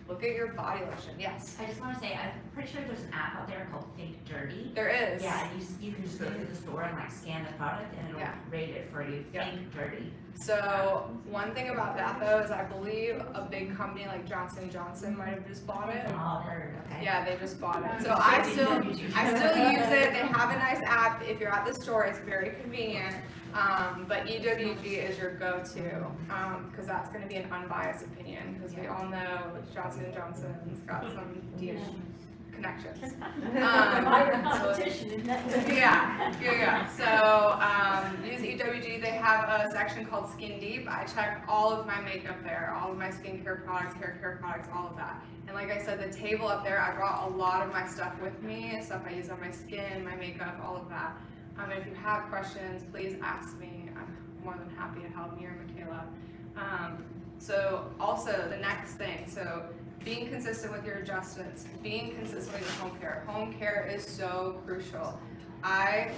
Look at your body lotion. Yes? I just want to say, I'm pretty sure there's an app out there called Think Dirty. There is. Yeah, you can just go to the store and like scan the product and it'll rate it for you. Yeah. Think Dirty. So one thing about that though is I believe a big company like Johnson & Johnson might have just bought it. Oh, heard, okay. Yeah, they just bought it. So I still use it. They have a nice app. If you're at the store, it's very convenient. But EWG is your go-to because that's going to be an unbiased opinion because we all know Johnson & Johnson's got some connections. Minor So- competition, isn't that? yeah. So use EWG. They have a section called Skin Deep. I check all of my makeup there, all of my skincare products, hair care products, all of that. And like I said, the table up there, I brought a lot of my stuff with me, stuff I use on my skin, my makeup, all of that. And if you have questions, please ask me. I'm more than happy to help me or Mikaela. So also the next thing, so being consistent with your adjustments, being consistent with your home care. Home care is so crucial. I've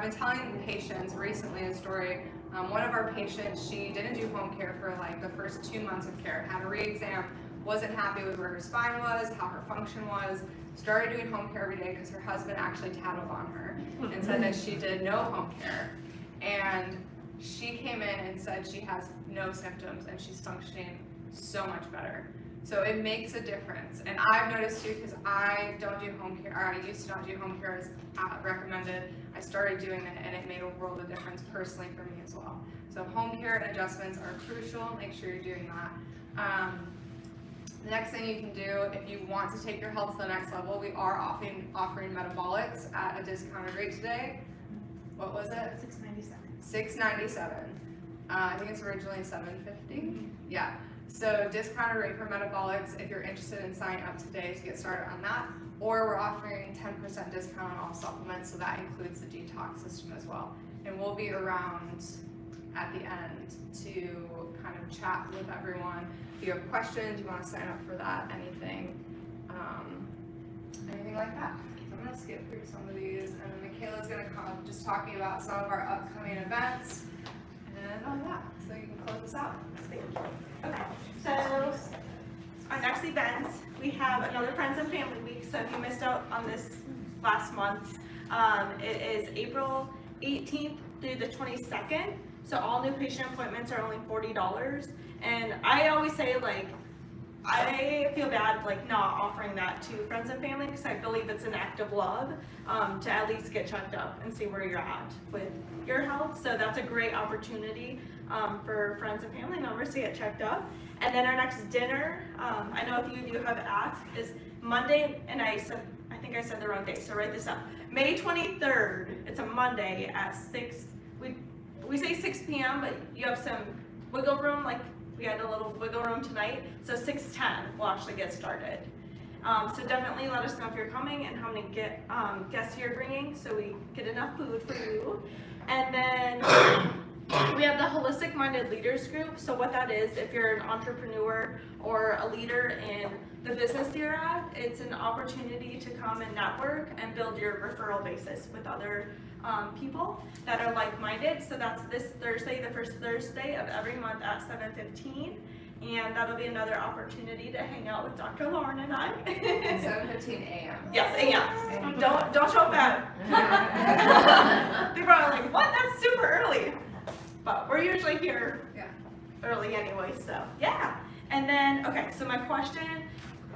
been telling patients recently a story. One of our patients, she didn't do home care for like the first 2 months of care, had a re-exam, wasn't happy with where her spine was, how her function was, started doing home care every day because her husband actually tattled on her and said that she did no home care. And she came in and said she has no symptoms and she's functioning so much better. So it makes a difference. And I've noticed too, because I don't do home care, or I used to not do home care as recommended. I started doing it and it made a world of difference personally for me as well. So home care and adjustments are crucial. Make sure you're doing that. The next thing you can do, if you want to take your health to the next level, we are offering metabolics at a discounted rate today. What was it? $697. I think it's originally $750. Yeah. So discounted rate for metabolics if you're interested in signing up today to get started on that. Or we're offering 10% discount on all supplements, so that includes the detox system as well. And we'll be around at the end to kind of chat with everyone. If you have questions, you want to sign up for that, anything like that. So I'm going to skip through some of these, and then Mikaela's going to come just talking about some of our upcoming events and all that. So you can close this out. Thank you. Okay, so our next events, we have another Friends and Family Week. So if you missed out on this last month, it is April 18th through the 22nd. So all new patient appointments are only $40. And I always say, like, I feel bad like not offering that to friends and family because I believe it's an act of love to at least get checked up and see where you're at with your health. So that's a great opportunity for friends and family members to get checked up. And then our next dinner, I know a few of you have asked, is Monday, and I think I said the wrong day, so write this up. May 23rd, it's a Monday at 6, we say 6 p.m., but you have some wiggle room, like we had a little wiggle room tonight, so 6:10 we'll actually get started. So definitely let us know if you're coming and how many guests you're bringing so we get enough food for you. And then we have the Holistic Minded Leaders Group. So what that is, if you're an entrepreneur or a leader in the business you're at, it's an opportunity to come and network and build your referral basis with other people that are like-minded. So that's this Thursday, the first Thursday of every month at 7:15. And that'll be another opportunity to hang out with Dr. Lauren and I. 7:15 a.m. Yes, a.m. Don't show up bad. People are like, what? That's super early. But we're usually here early anyway, so yeah. And then, okay, so my question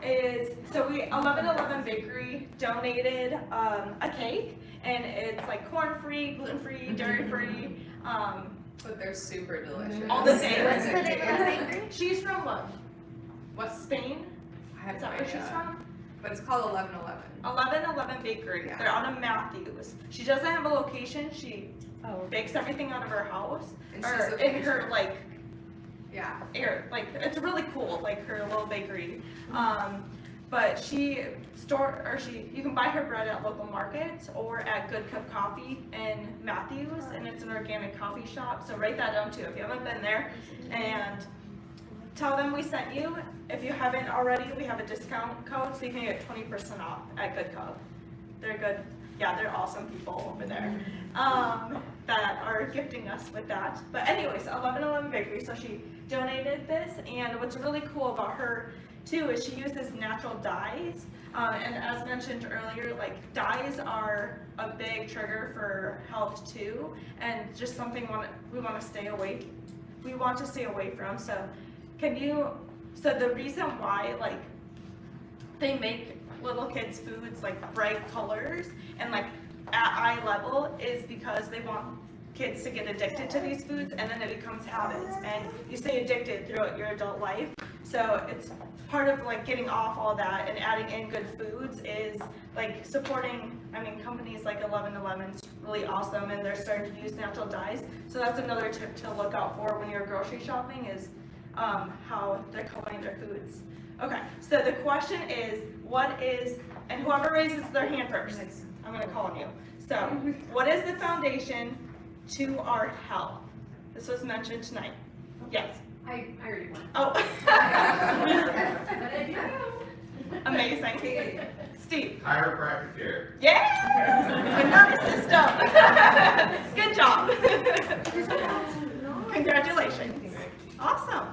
is, so 1111 Bakery donated a cake, and it's like corn-free, gluten-free, dairy-free, But they're super delicious. all the things. What's the name of the bakery? She's from what? Spain? I have Is no that where she's idea. from? But it's called 1111. 1111 Bakery. Yeah. They're out of Matthews. She doesn't have a location. She bakes everything out of her house, And or she's in her like Yeah. it's really cool, like her little bakery. But you can buy her bread at local markets or at Good Cup Coffee in Matthews, and it's an organic coffee shop. So write that down too if you haven't been there, and tell them we sent you. If you haven't already, we have a discount code so you can get 20% off at Good Cup. They're good. Yeah, they're awesome people over there that are gifting us with that. But anyways, 1111 Bakery, so she donated this, and what's really cool about her too is she uses natural dyes, and as mentioned earlier, like dyes are a big trigger for health too, and just something we want to stay away from. So the reason why like they make little kids foods like bright colors and like at eye level is because they want kids to get addicted to these foods, and then it becomes habits, and you stay addicted throughout your adult life. So it's part of like getting off all that and adding in good foods is like supporting, I mean, companies like 1111's really awesome, and they're starting to use natural dyes. So that's another tip to look out for when you're grocery shopping is how they're coloring their foods. Okay, so the question is, what is, and whoever raises their hand first, I'm gonna call on you. So, what is the foundation to our health? This was mentioned tonight. Yes. I already won. Oh. But I do know. Amazing. Steve. Chiropractic care. Yes! The nervous system. Good job. Congratulations. Awesome.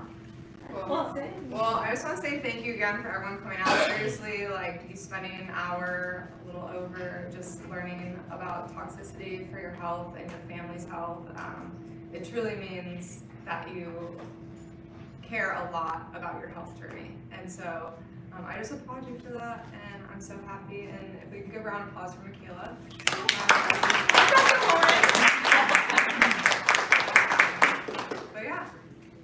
Well, I just want to say thank you again for everyone coming out. Seriously, like you spending an hour, a little over, just learning about toxicity for your health and your family's health. It truly means that you care a lot about your health journey. And so I just applaud you for that, and I'm so happy. And if we could give a round of applause for Mikaela. But yeah,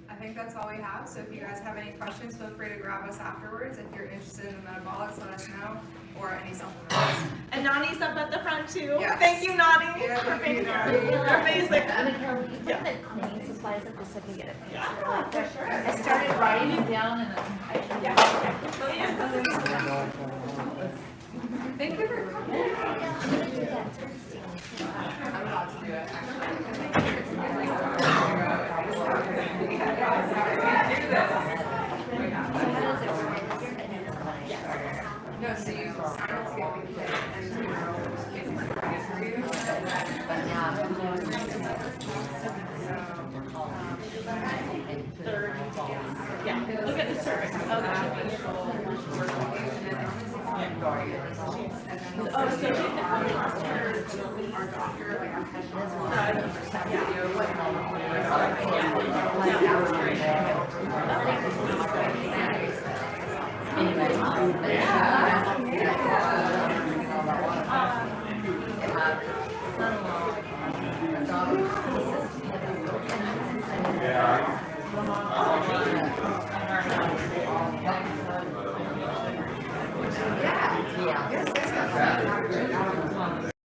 I think that's all we have. So if you guys have any questions, feel free to grab us afterwards. If you're interested in the metabolics, let us know, or any supplements. And Nani's up at the front too. Yes. Thank you, Nani, Yeah, for thank being you, here. Nani. You're amazing. Mikaela, will you put Yeah. the cleaning supplies up just so I can get a picture? Yeah, for sure. I started writing it down and Thank you for coming. I'm about to do it, No, so you sign up to get the kit and tomorrow basically bring it for you. Yeah, look at the service. Oh, that should Our doctor, like our head Yeah.